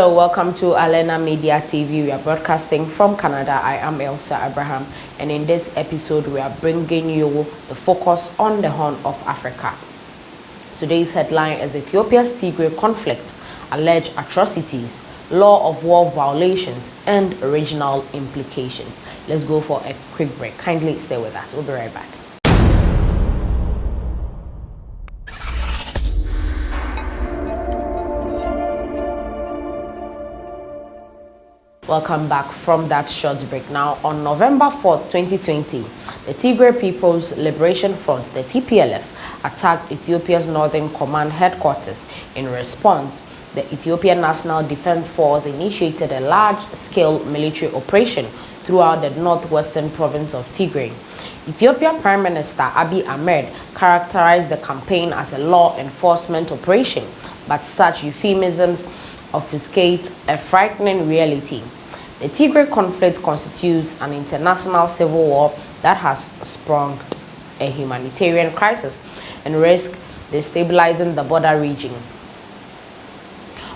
Hello, welcome to Alena Media TV. We are broadcasting from Canada. I am Elsa Abraham, and in this episode we are bringing you the focus on the Horn of Africa. Today's headline is Ethiopia's Tigray conflict, alleged atrocities, law of war violations, and regional implications. Let's go for a quick break. Kindly stay with us. We'll be right back. Welcome back from that short break. Now, on November 4th, 2020, the Tigray People's Liberation Front, the TPLF, attacked Ethiopia's Northern Command headquarters. In response, the Ethiopian National Defense Force initiated a large-scale military operation throughout the northwestern province of Tigray. Ethiopia Prime Minister Abiy Ahmed characterized the campaign as a law enforcement operation, but such euphemisms obfuscate a frightening reality. The Tigray conflict constitutes an international civil war that has sprung a humanitarian crisis and risks destabilizing the border region.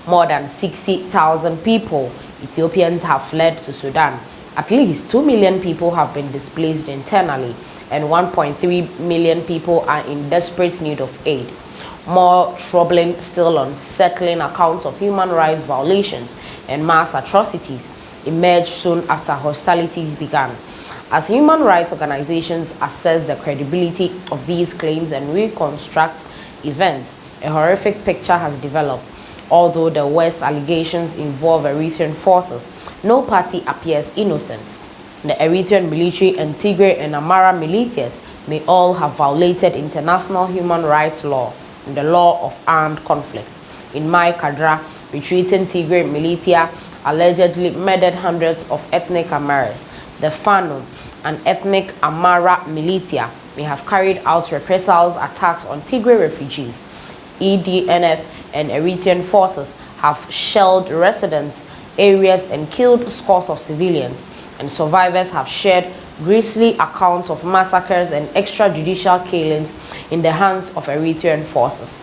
More than 60,000 people, Ethiopians, have fled to Sudan. At least 2 million people have been displaced internally, and 1.3 million people are in desperate need of aid. More troubling still, unsettling accounts of human rights violations and mass atrocities emerged soon after hostilities began. As human rights organizations assess the credibility of these claims and reconstruct events, a horrific picture has developed. Although the West allegations involve Eritrean forces, no party appears innocent. The Eritrean military and Tigray and Amhara militias may all have violated international human rights law and the law of armed conflict. In Mai Kadra, retreating Tigray militia allegedly murdered hundreds of ethnic Amharas. The Fano, an ethnic Amhara militia, may have carried out reprisals attacks on Tigray refugees. EDNF and Eritrean forces have shelled residence areas and killed scores of civilians, and survivors have shared grisly accounts of massacres and extrajudicial killings in the hands of Eritrean forces.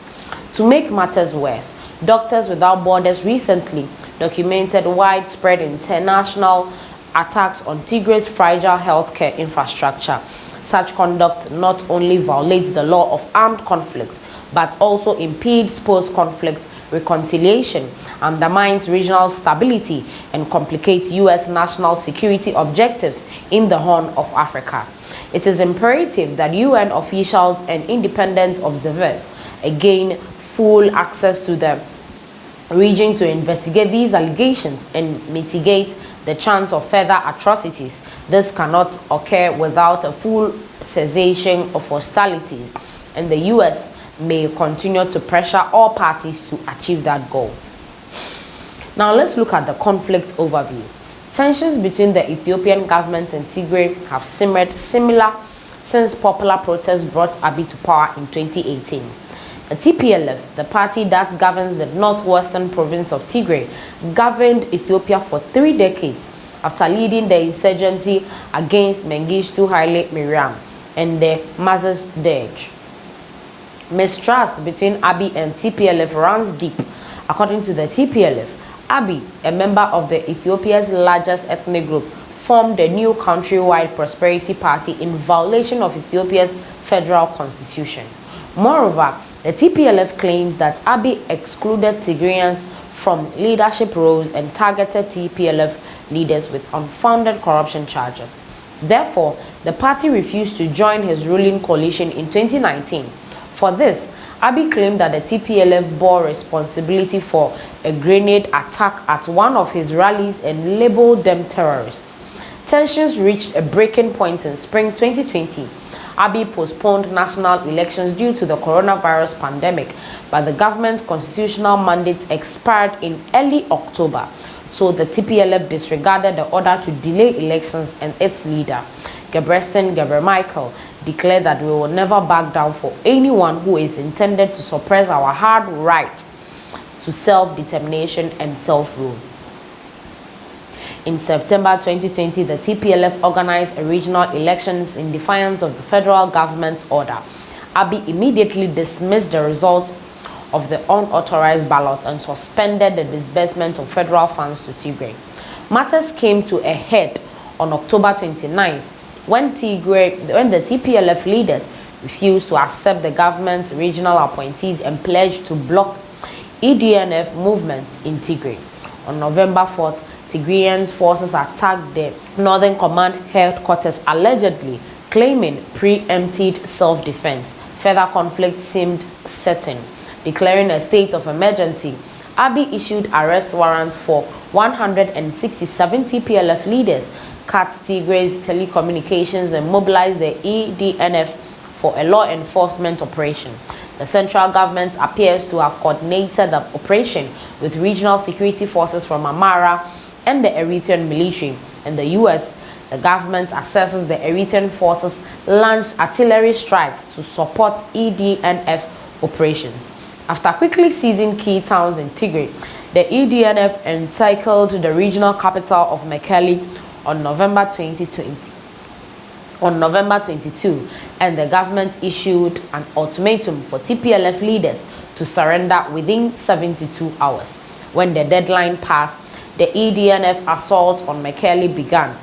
To make matters worse, Doctors Without Borders recently documented widespread international attacks on Tigray's fragile healthcare infrastructure. Such conduct not only violates the law of armed conflict, but also impedes post-conflict reconciliation, undermines regional stability, and complicates U.S. national security objectives in the Horn of Africa. It is imperative that UN officials and independent observers gain full access to the region to investigate these allegations and mitigate the chance of further atrocities. This cannot occur without a full cessation of hostilities, and the U.S. may continue to pressure all parties to achieve that goal. Now let's look at the conflict overview. Tensions between the Ethiopian government and Tigray have simmered similar since popular protests brought Abiy to power in 2018. The TPLF, the party that governs the northwestern province of Tigray, governed Ethiopia for 3 decades after leading the insurgency against Mengistu Haile Mariam and the Masas Derg. Mistrust between Abiy and TPLF runs deep. According to the TPLF, Abiy, a member of the Ethiopia's largest ethnic group, formed a new countrywide prosperity party in violation of Ethiopia's federal constitution. Moreover, the TPLF claims that Abiy excluded Tigrayans from leadership roles and targeted TPLF leaders with unfounded corruption charges. Therefore, the party refused to join his ruling coalition in 2019. For this, Abiy claimed that the TPLF bore responsibility for a grenade attack at one of his rallies and labeled them terrorists. Tensions reached a breaking point in spring 2020. Abiy postponed national elections due to the coronavirus pandemic, but the government's constitutional mandate expired in early October, so the TPLF disregarded the order to delay elections, and its leader, Michael, declared that we will never back down for anyone who is intended to suppress our hard right to self-determination and self-rule. In September 2020, the TPLF organized a regional elections in defiance of the federal government's order. Abiy immediately dismissed the results of the unauthorized ballot and suspended the disbursement of federal funds to Tigray. Matters came to a head on October 29th when the TPLF leaders refused to accept the government's regional appointees and pledged to block EDNF movements in Tigray. On November 4th, Tigrayan forces attacked the Northern Command headquarters, allegedly claiming preempted self-defense. Further conflict seemed certain. Declaring a state of emergency, Abiy issued arrest warrants for 167 TPLF leaders, cut Tigray's telecommunications, and mobilized the EDNF for a law enforcement operation. The central government appears to have coordinated the operation with regional security forces from Amara and the Eritrean military. In the US, the government assesses the Eritrean forces launched artillery strikes to support EDNF operations. After quickly seizing key towns in Tigray, the EDNF encircled the regional capital of Mekelle on November 22, and the government issued an ultimatum for TPLF leaders to surrender within 72 hours. When the deadline passed, the EDNF assault on Mekelle began.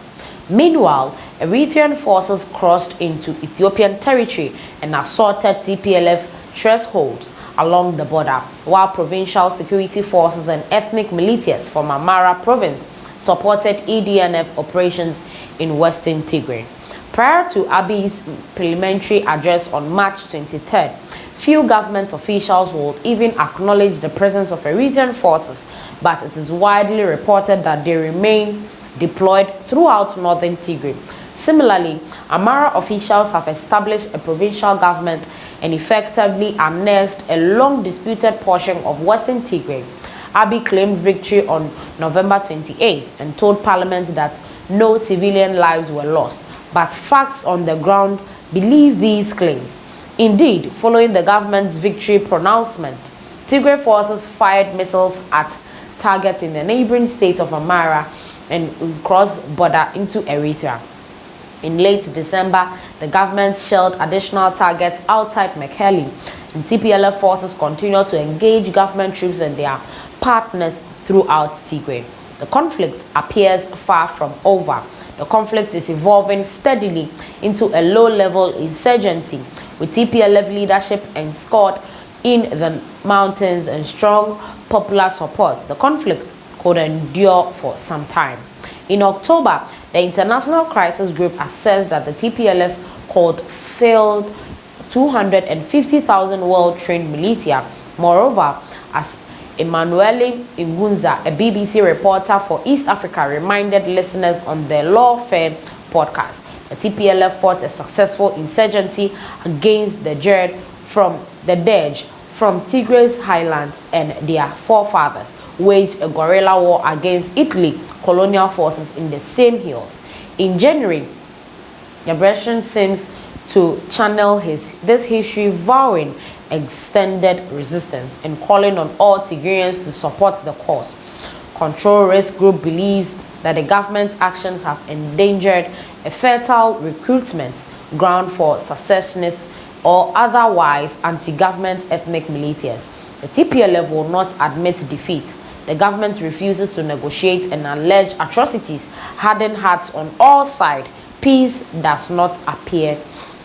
Meanwhile, Eritrean forces crossed into Ethiopian territory and assaulted TPLF thresholds along the border, while provincial security forces and ethnic militias from Amara province supported EDNF operations in western Tigray. Prior to Abiy's parliamentary address on March 23rd, few government officials would even acknowledge the presence of Eritrean forces, but it is widely reported that they remain deployed throughout northern Tigray. Similarly, Amara officials have established a provincial government and effectively annexed a long-disputed portion of western Tigray. Abiy claimed victory on November 28th and told parliament that no civilian lives were lost, but facts on the ground believe these claims. Indeed, following the government's victory pronouncement, Tigray forces fired missiles at targets in the neighboring state of Amara and crossed border into Eritrea. In late December, the government shelled additional targets outside Mekelle, and TPLF forces continue to engage government troops and their partners throughout Tigray. The conflict appears far from over. The conflict is evolving steadily into a low-level insurgency, with TPLF leadership enscored in the mountains and strong popular support. The conflict could endure for some time. In October, the International Crisis Group assessed that the TPLF could field 250,000 well-trained militia. Moreover, as Emmanuel Ingunza, a BBC reporter for East Africa, reminded listeners on the Lawfare podcast, the TPLF fought a successful insurgency against the Jerd from Tigray's highlands, and their forefathers waged a guerrilla war against Italy colonial forces in the same hills. In January, the Brethren seems to channel this history, vowing extended resistance and calling on all Tigrayans to support the cause. Control Risk Group believes that the government's actions have endangered a fertile recruitment ground for secessionists or otherwise anti-government ethnic militias. The TPLF will not admit defeat. The government refuses to negotiate and alleged atrocities harden hearts on all sides. Peace does not appear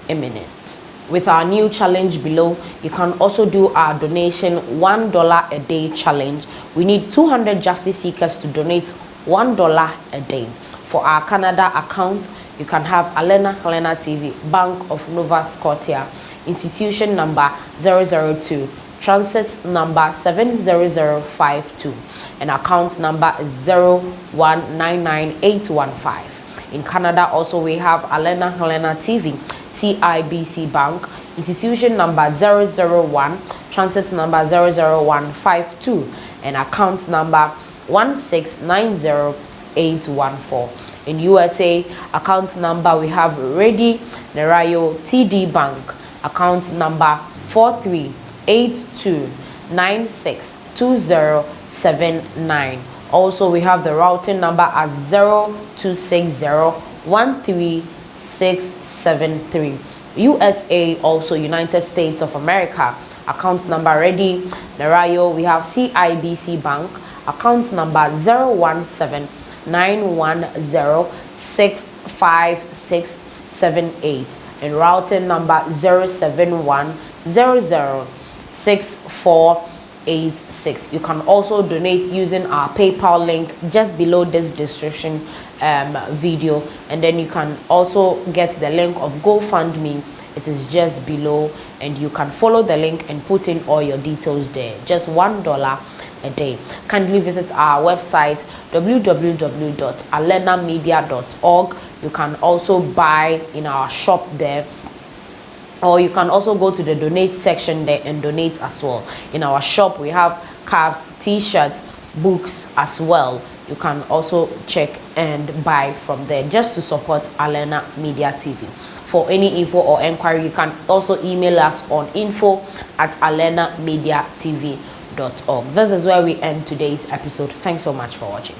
imminent. With our new challenge below, you can also do our donation $1 a day challenge. We need 200 justice seekers to donate $1 a day. For our Canada account, you can have Alena TV, Bank of Nova Scotia, institution number 002, transit number 70052, and account number is 0199815. In Canada also we have Alena TV, CIBC Bank, institution number 001, transit number 00152, and account number 1690814. In USA, account number we have Ready Nerayo TD Bank, account number 4382962079. Also, we have the routing number as 0260136673. USA, also United States of America, account number ready. Narayo, we have CIBC Bank, account number 01791065678 and routing number 071006486. You can also donate using our PayPal link just below this description video, and then you can also get the link of GoFundMe. It is just below, and you can follow the link and put in all your details there. Just $1 a day. Kindly visit our website www.alenamedia.org. You can also buy in our shop there, or you can also go to the donate section there and donate as well. In our shop we have caps, t-shirts, books as well. You can also check and buy from there just to support Alena Media TV. For any info or inquiry, you can also email us on info@alenamediatv.org. This is where we end today's episode. Thanks so much for watching.